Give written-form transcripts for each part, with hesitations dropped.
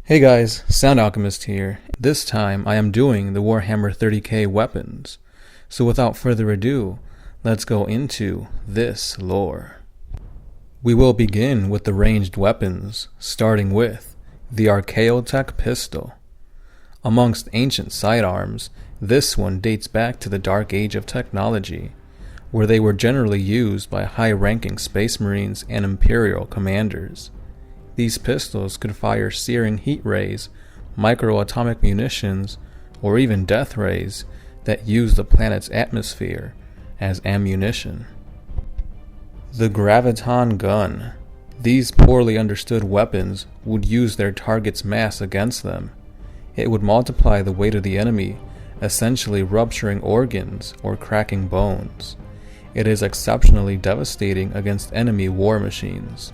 Hey guys, Sound Alchemist here. This time I am doing the Warhammer 40k weapons. So without further ado, let's go into this lore. We will begin with the ranged weapons, starting with the Rko Tech Pistol. Amongst ancient sidearms, this one dates back to the Dark Age of technology, where they were generally used by high-ranking Space Marines and Imperial commanders. These pistols could fire searing heat rays, micro-atomic munitions, or even death rays that use the planet's atmosphere as ammunition. The Graviton Gun. These poorly understood weapons would use their target's mass against them. It would multiply the weight of the enemy, essentially rupturing organs or cracking bones. It is exceptionally devastating against enemy war machines.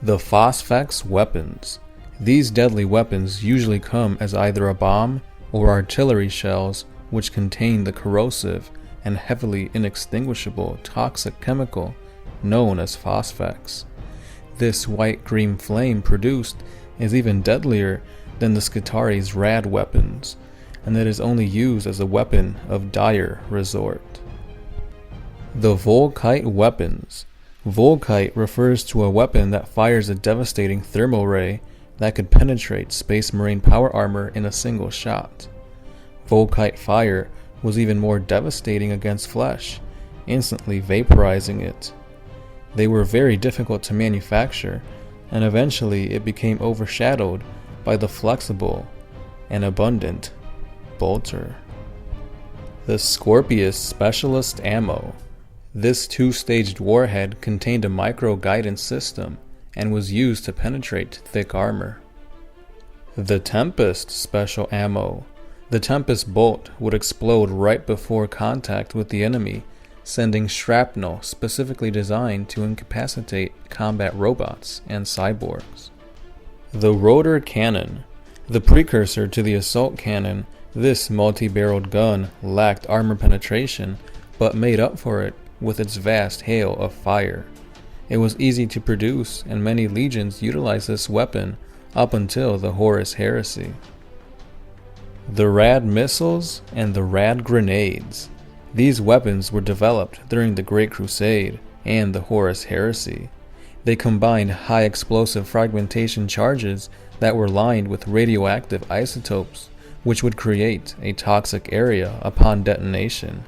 The Phosphex weapons. These deadly weapons usually come as either a bomb or artillery shells which contain the corrosive and heavily inextinguishable toxic chemical known as Phosphex. This white-green flame produced is even deadlier than the Skitaris' rad weapons, and it is only used as a weapon of dire resort. The Volkite weapons. Volkite refers to a weapon that fires a devastating thermal ray that could penetrate Space Marine power armor in a single shot. Volkite fire was even more devastating against flesh, instantly vaporizing it. They were very difficult to manufacture, and eventually it became overshadowed by the flexible and abundant bolter. The Scorpius Specialist Ammo. This two-staged warhead contained a micro-guidance system and was used to penetrate thick armor. The Tempest Special Ammo. The Tempest bolt would explode right before contact with the enemy, sending shrapnel specifically designed to incapacitate combat robots and cyborgs. The Rotor Cannon. The precursor to the assault cannon, this multi-barreled gun lacked armor penetration, but made up for it with its vast hail of fire. It was easy to produce, and many legions utilized this weapon up until the Horus Heresy. The Rad Missiles and the Rad Grenades. These weapons were developed during the Great Crusade and the Horus Heresy. They combined high explosive fragmentation charges that were lined with radioactive isotopes, which would create a toxic area upon detonation.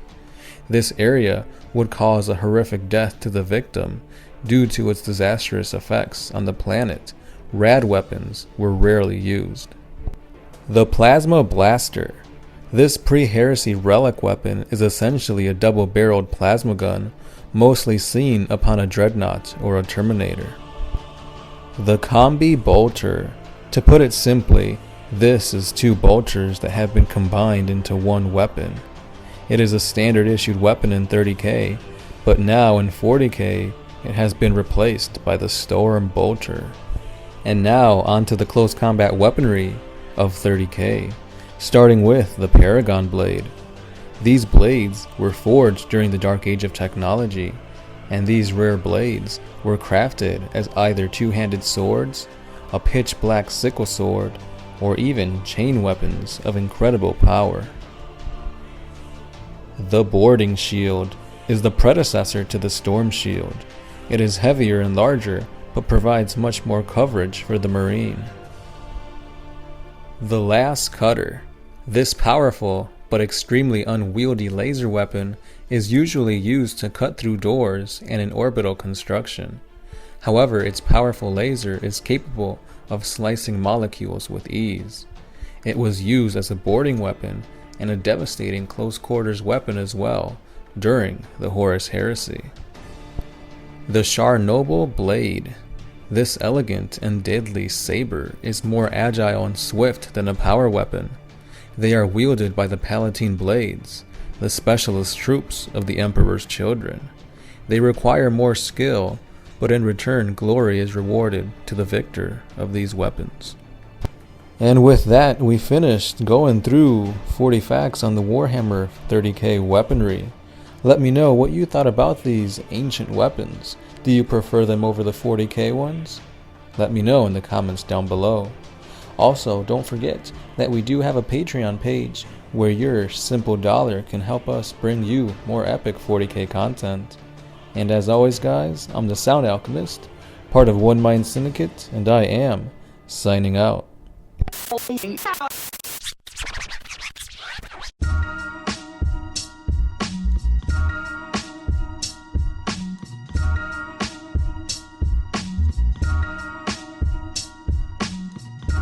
This area would cause a horrific death to the victim. Due to its disastrous effects on the planet, rad weapons were rarely used. The Plasma Blaster. This pre-heresy relic weapon is essentially a double-barreled plasma gun, mostly seen upon a dreadnought or a Terminator. The Combi Bolter. To put it simply, this is two bolters that have been combined into one weapon. It is a standard issued weapon in 30k, but now in 40k it has been replaced by the Storm Bolter. And now onto the close combat weaponry of 30k, starting with the Paragon Blade. These blades were forged during the Dark Age of technology, and these rare blades were crafted as either two-handed swords, a pitch black sickle sword, or even chain weapons of incredible power. The Bording Shield is the predecessor to the Storm Shield. It is heavier and larger, but provides much more coverage for the Marine. The Las Cutter. This powerful but extremely unwieldy laser weapon is usually used to cut through doors and in orbital construction. However, its powerful laser is capable of slicing molecules with ease. It was used as a boarding weapon and a devastating close-quarters weapon as well during the Horus Heresy. The Chernobyl Blade. This elegant and deadly saber is more agile and swift than a power weapon. They are wielded by the Palatine Blades, the specialist troops of the Emperor's children. They require more skill, but in return glory is rewarded to the victor of these weapons. And with that, we finished going through 40 facts on the Warhammer 40k weaponry. Let me know what you thought about these ancient weapons. Do you prefer them over the 40k ones? Let me know in the comments down below. Also, don't forget that we do have a Patreon page where your simple dollar can help us bring you more epic 40k content. And as always guys, I'm the Sound Alchemist, part of One Mind Syndicate, and I am signing out.